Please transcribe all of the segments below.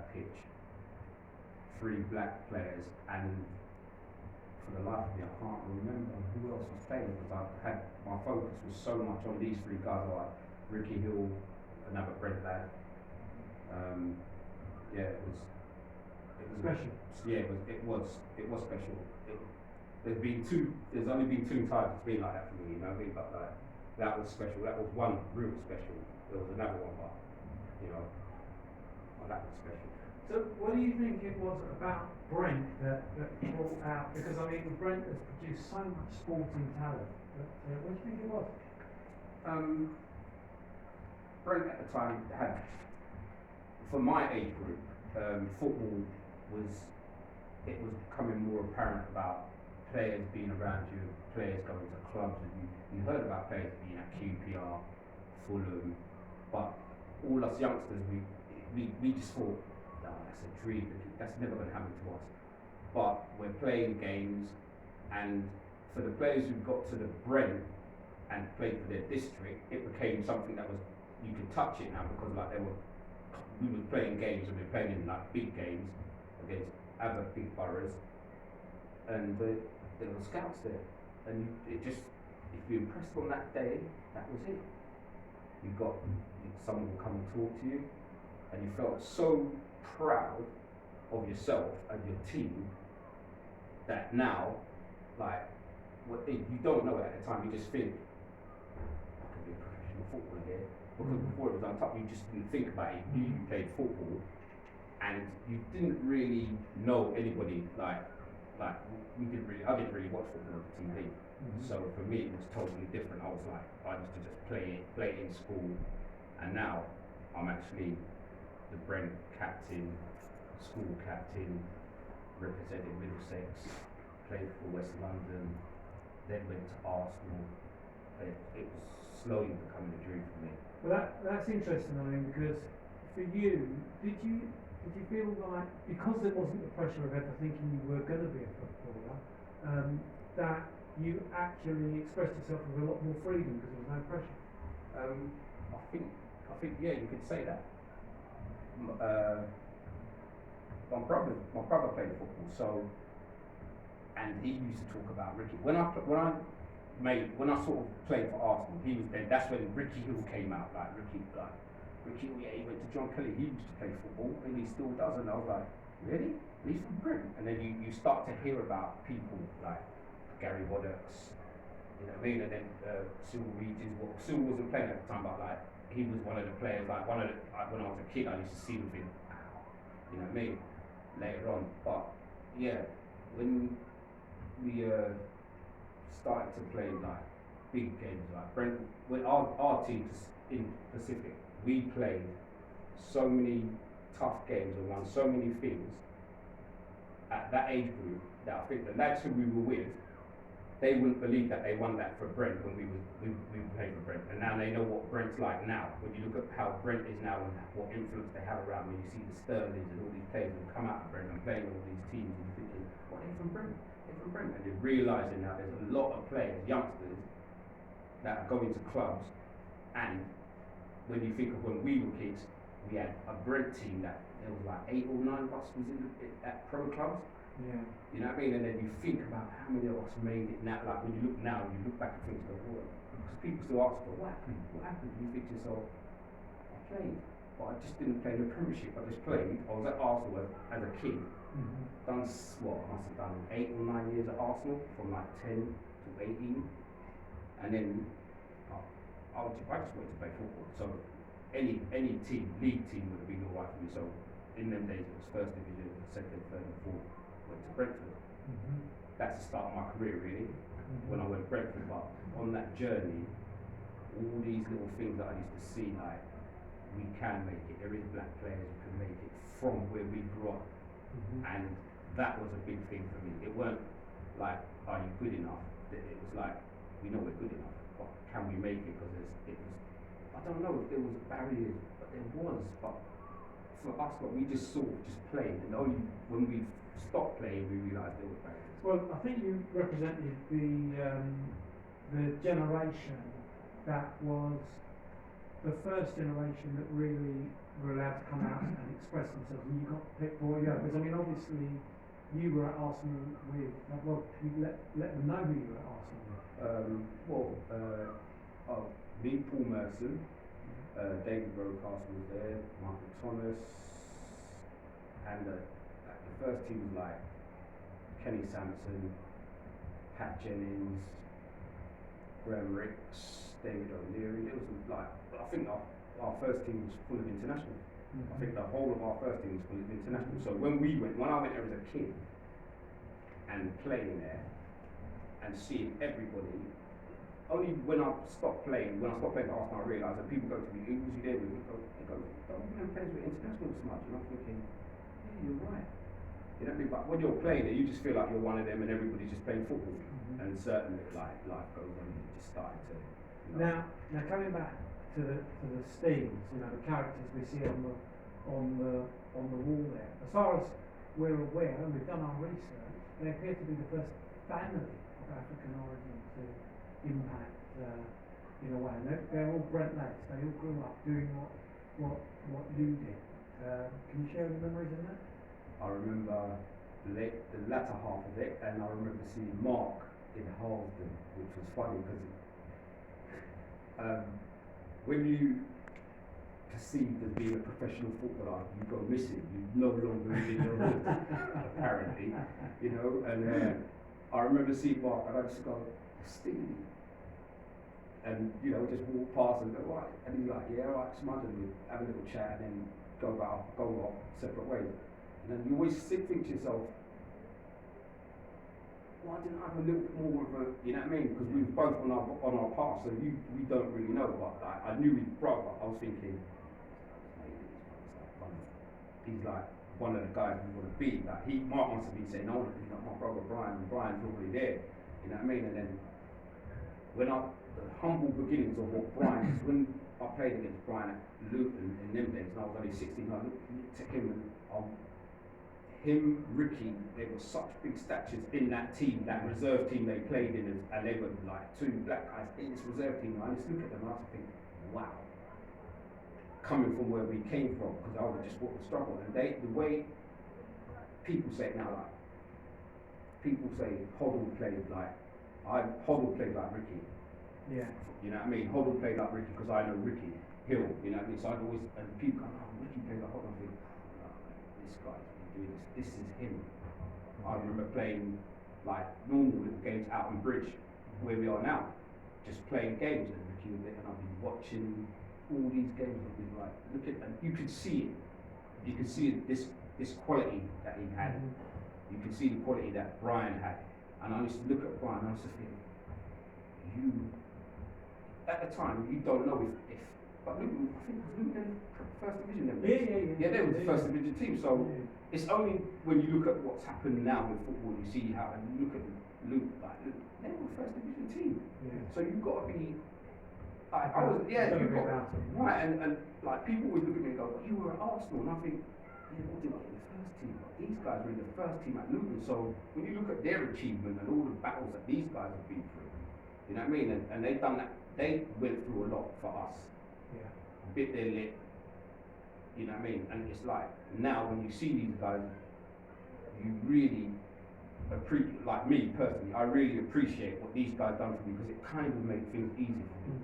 that pitch, 3 black players, and for the life of me, I can't remember who else was playing because my focus was so much on these 3 guys, like Ricky Hill, another Brent lad. It was special. Yeah, it was special. There's only been 2 times it's been like that for me, you know what I mean? But like, that was special. That was one real special. There was another one, but that was special. So what do you think it was about Brent that brought out, because I mean Brent has produced so much sporting talent, but what do you think it was? Brent at the time had, for my age group, football was becoming more apparent about players being around you, players going to clubs, and you heard about players being at QPR, Fulham, but all us youngsters, we just thought, no, that's a dream, that's never going to happen to us. But we're playing games, and for the players who got to the Brent and played for their district, it became something that was, you could touch it now, because like we were playing games, and we were playing in like big games against other big boroughs, and there were scouts there, and if you impressed on that day, that was it. Someone will come and talk to you, and you felt so proud of yourself and your team that now, like, you don't know it at the time, you just think, I could be a professional footballer here. Because before it was untouched, you just didn't think about it. You played football, and you didn't really know anybody. I didn't really watch football on TV. So for me, it was totally different. I was like, I used to just play it in school, and now I'm actually the Brent captain, school captain, represented Middlesex, played for West London, then went to Arsenal. It was slowly becoming a dream for me. Well, that's interesting, I mean, because for you, did you feel like, because there wasn't the pressure of ever thinking you were going to be a footballer, that you actually expressed yourself with a lot more freedom because there was no pressure? I think, yeah, you could say that. My brother played football, so, and he used to talk about Ricky. When I sort of played for Arsenal, that's when Ricky Hill came out. Like Ricky, yeah, he went to John Kelly. He used to play football, and he still does. And I was like, really? He's from Britain. And then you start to hear about people like Gary Waddocks, you know what I mean? And then Cyril Regis. Well, Cyril wasn't playing at the time, but like he was one of the players. Like when I was a kid, I used to see him think, wow, you know what I mean? Later on, but yeah, when we started to play like big games, like Brent, when our team in Pacific, we played so many tough games and won so many things at that age group that I think the lads who we were with, they wouldn't believe that they won that for Brent when we played for Brent, and now they know what Brent's like now. When you look at how Brent is now and what influence they have around, when you see the Sterlings and all these players who come out of Brent and playing all these teams, and you're thinking, what, they're from Brent? They're from Brent, and you're realising now there's a lot of players, youngsters, that are going to clubs, and when you think of when we were kids, we had a Brent team that there was like 8 or 9 of us was at pro clubs. Yeah. You know what I mean? And then you think about how many of us made it now. Like when you look now, you look back and think, because people still ask, what happened? What happened? You think to yourself, I played, but I just didn't play in the Premiership. I just played. I was at Arsenal as a kid. Done what? I must have done 8 or 9 years at Arsenal, from like 10 to 18, and then I just wanted to play football. So any team, league team would have been alright for me. So in them days it was first division, second, third, and fourth. Went to Brentford. That's the start of my career really. When I went to Brentford, but on that journey, all these little things that I used to see, like we can make it. There is black players who can make it from where we grew up, and that was a big thing for me. It weren't like, are you good enough? It was like, we know we're good enough, but can we make it? Because I don't know if there was barriers, but there was. But for us, like, we just sort of just played, and only when we stopped playing, we realised there was barriers. Well, I think you represented the generation that was the first generation that really were allowed to come out and express themselves, and you got picked for it. Yeah, because I mean, obviously, you were at Arsenal with. Well, you let them know who you were at Arsenal with. Me, Paul Merson, David Rocastle was there, Michael Thomas, and the first team was like Kenny Sampson, Pat Jennings, Graham Ricks, David O'Leary. It was like, I think our first team was full of internationals. I think the whole of our first team was full of internationals. So when I went there as a kid and playing there and seeing everybody, only when I stopped playing for Arsenal, I realised that people go to me, who was you there with? They go, don't you play with international smudge? And I'm thinking, yeah, you're right. You know what I mean? But when you're playing it, you just feel like you're one of them and everybody's just playing football. And certainly, like, life goes on, you just started to, you know. Now coming back to the Steens, you know, the characters we see on the wall there. As far as we're aware, and we've done our research, they appear to be the first family of African origin to impact in a way. And they're all Brent lads. They all grew up doing what you did. Can you share any memories of that? I remember the latter half of it, and I remember seeing Mark in Harlesden, which was funny because when you perceived as being a professional footballer, you go missing. You no longer live in your hood, apparently, you know. And I remember seeing Mark, and I just go, Stevie, and you know, just walk past and go, right, and he's like, yeah, right, smudge, and we have a little chat, and then go off separate ways. And then you always think to yourself, why didn't I have a little more of a, you know what I mean? Because we were both on our path, so we don't really know. But like, I knew his brother. I was thinking, he's like one of the guys we want to be. Like Mark must have been saying, I want to be like my brother Brian, and Brian's already there. You know what I mean? And then the humble beginnings of what Brian is, when I played against Brian at Luton in them days, and I was only 16, I looked at him and him, Ricky, they were such big statures in that team, that reserve team they played in, and they were like two black guys in this reserve team. And I just look at them and I just think, wow. Coming from where we came from, because I would just walk the struggle. And the way people say it now, like, people say Hoddle played like Ricky. Yeah. You know what I mean? Hoddle played like Ricky because I know Ricky Hill, you know what I mean? So I'd always, and people go, oh, Ricky played like Hoddle. I think, no, this guy's doing this is him. I remember playing like normal little games out on Bridge, where we are now, just playing games, and Ricky was there, and I'd be watching all these games, and I'd be like, look at, and you could see it. You could see this quality that he had. You could see the quality that Brian had. And I used to look at Brian and I used to think, at the time, you don't know if but Luton, I think Luton in first division then. Yeah, they were the first division team. So it's only when you look at what's happened now with football, you see how, and you look at Luton, they were the first division team. Yeah. So you've got to be, right, and like people always look at me and go, well, you were at Arsenal, and I think, yeah, what did I in the first team? But these guys were in the first team at Luton. So when you look at their achievement and all the battles that these guys have been through, you know what I mean? And they've done that. They went through a lot for us. Yeah. Bit their lip. You know what I mean? And it's like now when you see these guys, you really appreciate. Like me personally, I really appreciate what these guys done for me because it kind of made things easy for me.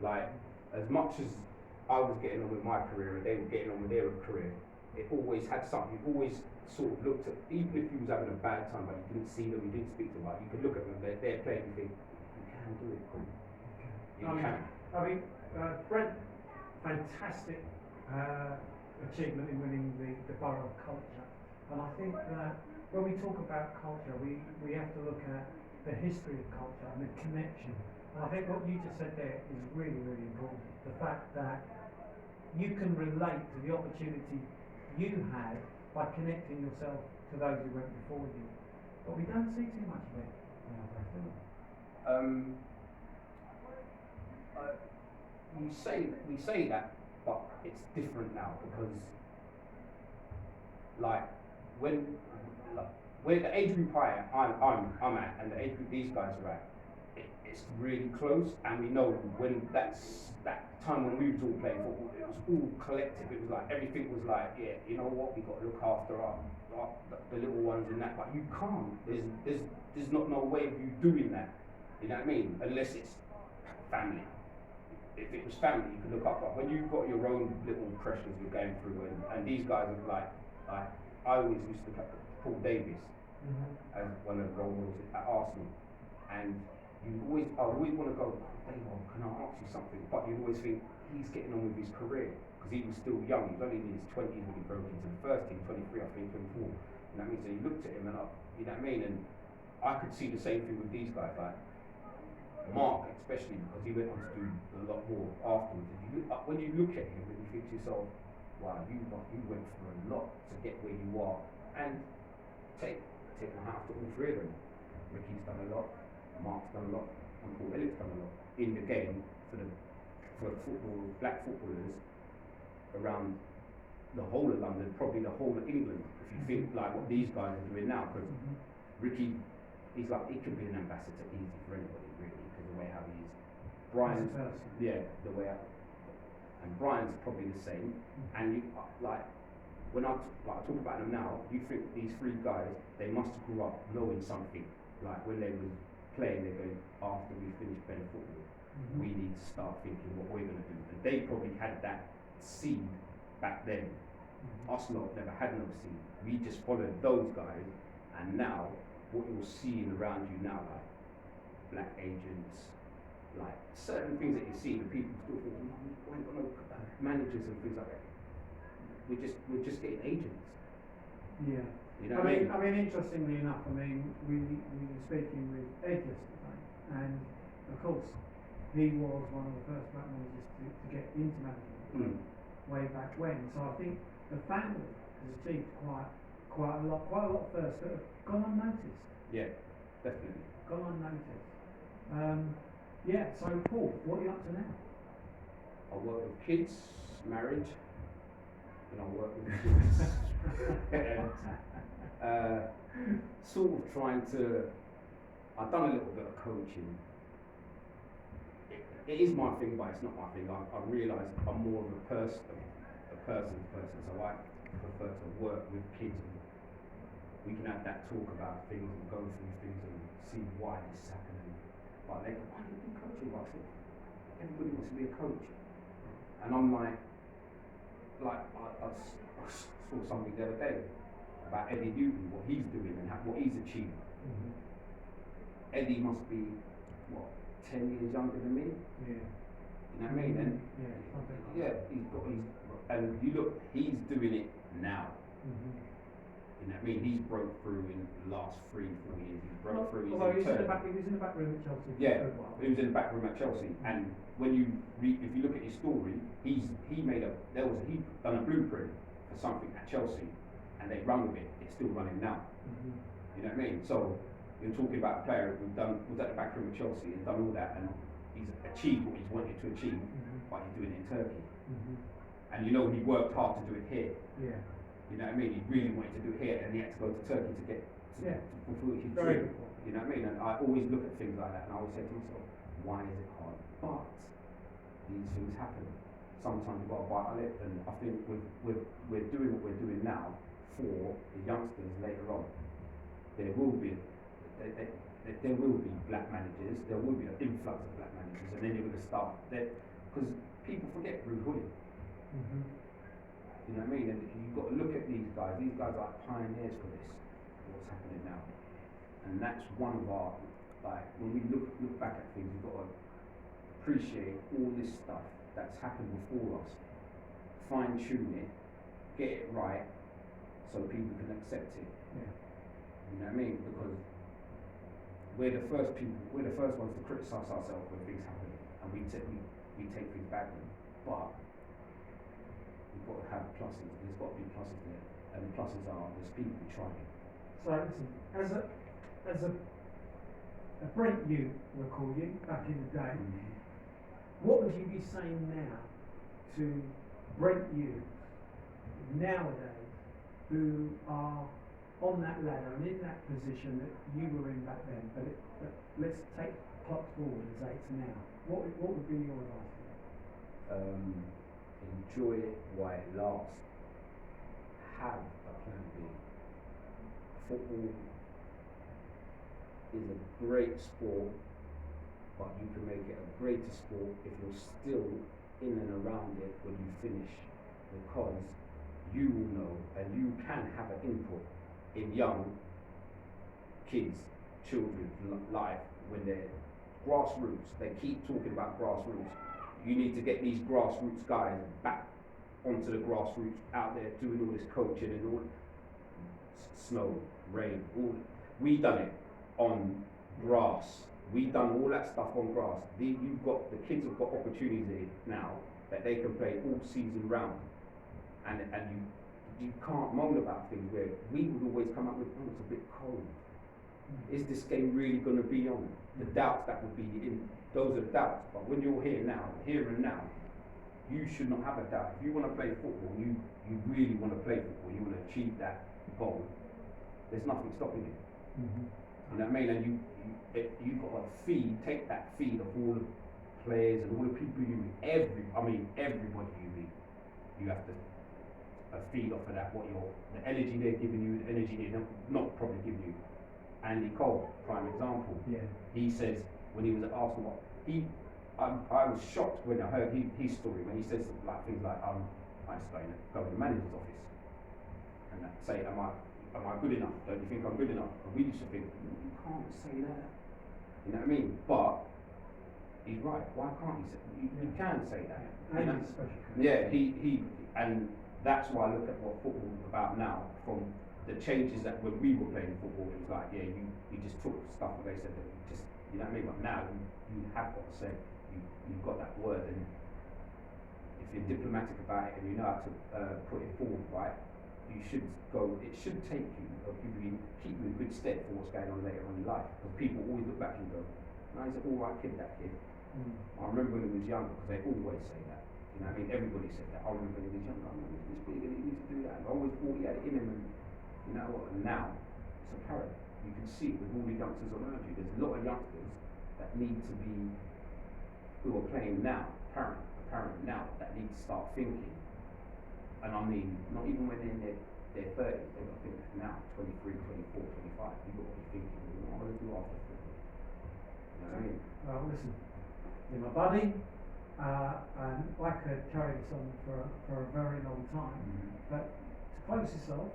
Like as much as I was getting on with my career and they were getting on with their career, it always had something. You always sort of looked at, even if you was having a bad time, but you didn't see them, you didn't speak to them, you could look at them. They're playing and think, you can do it, Paul. You can. I mean, Brent, fantastic achievement in winning the Borough of Culture. And I think that when we talk about culture, we have to look at the history of culture and the connection. And I think what you just said there is really, really important. The fact that you can relate to the opportunity you had by connecting yourself to those who went before you. But we don't see too much of it nowadays, do we? We say that, but it's different now because, like, when the age group I'm at and the age group these guys are at, it's really close, and we know when that time when we was all playing football, it was all collective. It was like everything was like, yeah, you know what, we got to look after the little ones and that. But you can't. There's not no way of you doing that. You know what I mean? Unless it's family. If it was family, you could look up. But when you've got your own little pressures you're going through, and these guys are like I always used to look at Paul Davies as one of the role models at Arsenal, and I always want to go, Dave, can I ask you something? But you always think he's getting on with his career because he was still young. He was only in his 20s when he broke into the first team, 23, I think 24. You know what I mean? So you looked at him and you know what I mean? And I could see the same thing with these guys, like Mark, especially because he went on to do a lot more afterwards. When you look at him and you think to yourself, wow, you went through a lot to get where you are, and take my hat off to all three of them. Ricky's done a lot, Mark's done a lot, and Paul Elliott's done a lot in the game for black footballers around the whole of London, probably the whole of England. If you think like what these guys are doing now, because Ricky, he could be an ambassador easy for anybody really, because the way how he is. Brian's, the way and Brian's probably the same. And you when I talk about them now, you think these three guys, they must have grew up knowing something. Like when they was playing, they're going, after we finish playing football, we need to start thinking what we're going to do. And they probably had that seed back then. Us lot never had no seed. We just followed those guys, and now what you're seeing around you now, like black agents, like certain things that you see, the people still thinking, why ain't got no managers and things like that. We're just getting agents. Yeah. You know I mean, interestingly enough, we were speaking with Ed yesterday, and of course, he was one of the first black managers to get into management way back when. So I think the family has achieved quite a lot first that have gone unnoticed. Yeah, definitely. Gone unnoticed. So Paul, what are you up to now? I work with kids, marriage, and I work with kids. And sort of trying to, I've done a little bit of coaching. It is my thing, but it's not my thing. I realise I'm more of a person's person, so I prefer to work with kids, and we can have that talk about things and go through things and see why this is happening. But they go, why do you do coaching? But I said, everybody wants to be a coach. And I'm like I saw something the other day about Eddie Newton, what he's doing and what he's achieved. Eddie must be, 10 years younger than me? Yeah. You know what I mean? And and you look, he's doing it now. You know what I mean? He's broke through in the last 3-4 years. He's broke through. Although he was in the back room at Chelsea. Yeah, he was in the back room at Chelsea. And when you if you look at his story, he done a blueprint for something at Chelsea, and they run with it. It's still running now. You know what I mean? So you're talking about a player who was at the back room at Chelsea and done all that, and he's achieved what he's wanted to achieve, but he's doing it in Turkey. And you know he worked hard to do it here. Yeah. You know what I mean? He really wanted to do it here, and he had to go to Turkey to fulfill his dream. You know what I mean? And I always look at things like that, and I always say to myself, why is it hard? But these things happen. Sometimes you've got to bite our lip, and I think we're doing what we're doing now for the youngsters later on. There will be black managers. There will be an influx of black managers, and then you're going to start there because people forget Ruud Gullit. You know what I mean? And you've got to look at these guys. These guys are like pioneers for this. What's happening now? And that's one of our, when we look back at things, we've got to appreciate all this stuff that's happened before us, fine tune it, get it right, so people can accept it. Yeah. You know what I mean? Because we're the first ones to criticise ourselves when things happen, and we take things badly. But we've got to have pluses. There's got to be pluses there, and the pluses are there's people trying. So listen, as a Brent you recall you back in the day, what would you be saying now to Brent you nowadays who are on that ladder and in that position that you were in back then? But let's take clock's forward and say it's now, what would be your advice for them? Enjoy it while it lasts. Have a plan B. Football is a great sport, but you can make it a greater sport if you're still in and around it when you finish, because you will know and you can have an input in young kids, children's life when they're grassroots. They keep talking about grassroots. You need to get these grassroots guys back onto the grassroots, out there doing all this coaching and all snow, rain, all. We done it on grass. We done all that stuff on grass. The kids have got opportunities now that they can play all season round, and you can't moan about things where we would always come up with, oh, it's a bit cold. Is this game really going to be on? The doubts that would be in, those are doubts. But when you're here now, here and now, you should not have a doubt. If you want to play football, you really want to play football, you want to achieve that goal, there's nothing stopping you. Mm-hmm. You know what I mean? And you've got to take that feed of all the players and all the people you meet, everybody you meet, you have to feed off of that, the energy they're giving you, the energy they're not probably giving you. Andy Cole, prime example. Yeah. He says when he was at Arsenal, I was shocked when I heard his story, when he says like things like, I just go to the manager's office and say, am I good enough? Don't you think I'm good enough? And we used to think, you can't say that. You know what I mean? But he's right. Why can't he say? You can say that. And You know? he's special. Yeah, he, and that's why I look at what football is about now. From the changes that when we were playing football, it was like, yeah, you just took stuff and they said that you know what I mean. But now you have got to say, you've got that word, and if you're diplomatic about it and you know how to put it forward right, you should go. It should take you, or keep you in good stead for what's going on later on in life. Because people always look back and go, no, he's an all right kid, that kid. I remember when he was younger, because they always say that. You know what I mean? Everybody said that. I remember when he was younger, oh, he's this big and he needs to do that. And I always thought he had it in him, and you know what? And now it's apparent. You can see with all the youngsters around you, there's a lot of youngsters that need to be, who are playing now, apparent now, that need to start thinking. And I mean, not even when they're in their 30s, they've got to think now, 23, 24, 25, you've got to be thinking, what am I going to do after football? You know what I mean? Well, listen, you're my buddy, and I could carry this on for a very long time, but to close this off,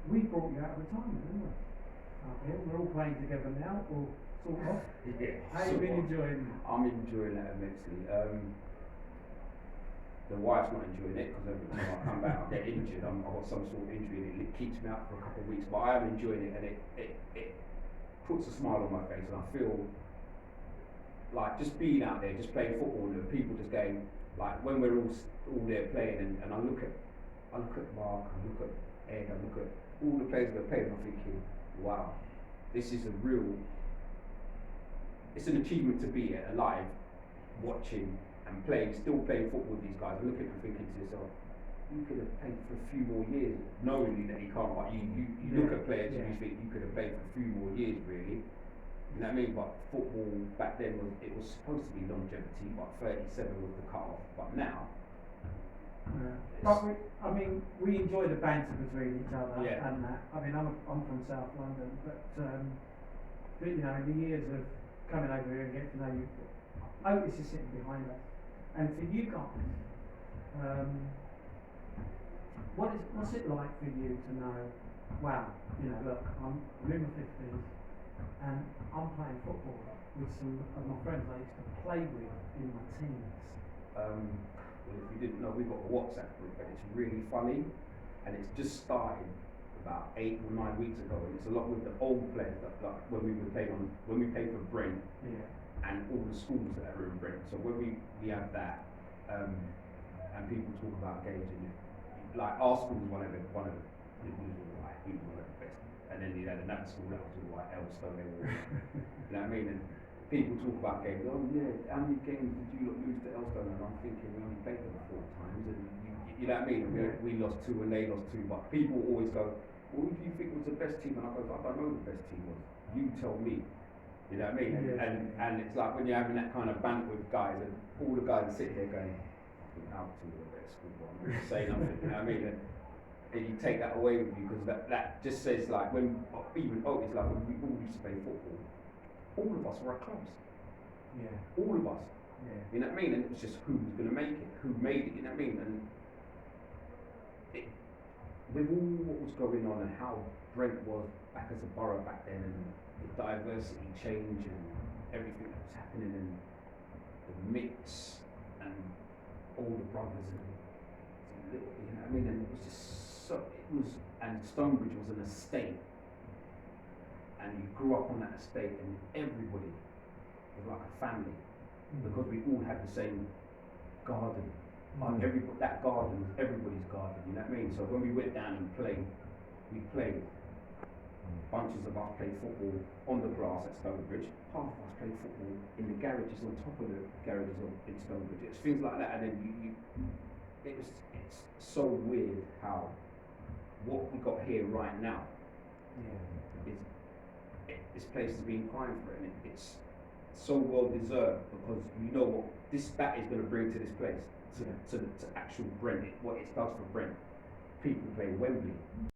we brought you out of retirement, didn't we? We're all playing together now, or sort of. Yeah. How you been enjoying it? I'm enjoying that immensely. The wife's not enjoying it because every time I come back I get injured. I've got some sort of injury and it keeps me out for a couple of weeks. But I am enjoying it, and it puts a smile on my face, and I feel like just being out there, just playing football, and people just going, like when we're all there playing, and I look at Mark, I look at Ed, I look at all the players that are playing, I'm thinking, wow, this is it's an achievement to be alive, watching and still playing football with these guys, and looking and thinking to yourself, you could have played for a few more years, knowing that you can't, but you look at players and you think you could have played for a few more years, really. You know what I mean? But football back then was supposed to be longevity, but 37 was the cut-off. But now, but we enjoy the banter between each other, Yeah. and that. I mean, I'm from South London, but you know, in the years of coming over here and getting to know you, Otis is sitting behind us, and for you guys, what's it like for you to know? Wow, you know, look, I'm in my 50s, and I'm playing football with some of my friends I used to play with in my teens. well, if you didn't know, we've got a WhatsApp group, and it's really funny, and it's just started about 8 or 9 weeks ago, and it's a lot with the old players that, like when we played for Brent, Yeah. and all the schools that are in Brent. So when we have that, and people talk about games, and like our school was one of the he was one of the best, and then you had another school that was all like Elstone, they were, you know what I mean? And people talk about games. Oh yeah, how many games did you lose to Elstone? And I'm thinking we only played them 4 times, and you know what I mean? And we lost 2 and they lost 2, but people always go, well, who do you think was the best team? And I go, I don't know who the best team was. You tell me. You know what I mean? And it's like when you're having that kind of banter with guys, and all the guys sit here going, "How to a bit of school, I'm not say nothing." You know what I mean? And you take that away with you because that just says like when even it's like when we all used to play football, all of us were at clubs. Yeah. All of us. Yeah. You know what I mean? And it was just who was going to make it, who made it. You know what I mean? And with all what was going on and how Brent was back as a borough back then, and the diversity change and everything that was happening, and the mix and all the brothers and you know what I mean? And it was just so and Stonebridge was an estate, and you grew up on that estate, and everybody was like a family because we all had the same garden. That garden was everybody's garden, you know what I mean? So when we went down and played, we played. Bunches of us played football on the grass at Stonebridge. Half of us played football in the garages on top of the garages in Stonebridge. It's things like that, and then it's so weird how what we got here right now is this place has been crying for it, and it's so well deserved because you know what that is going to bring to this place. To actual Brent, what it does for Brent. People play Wembley.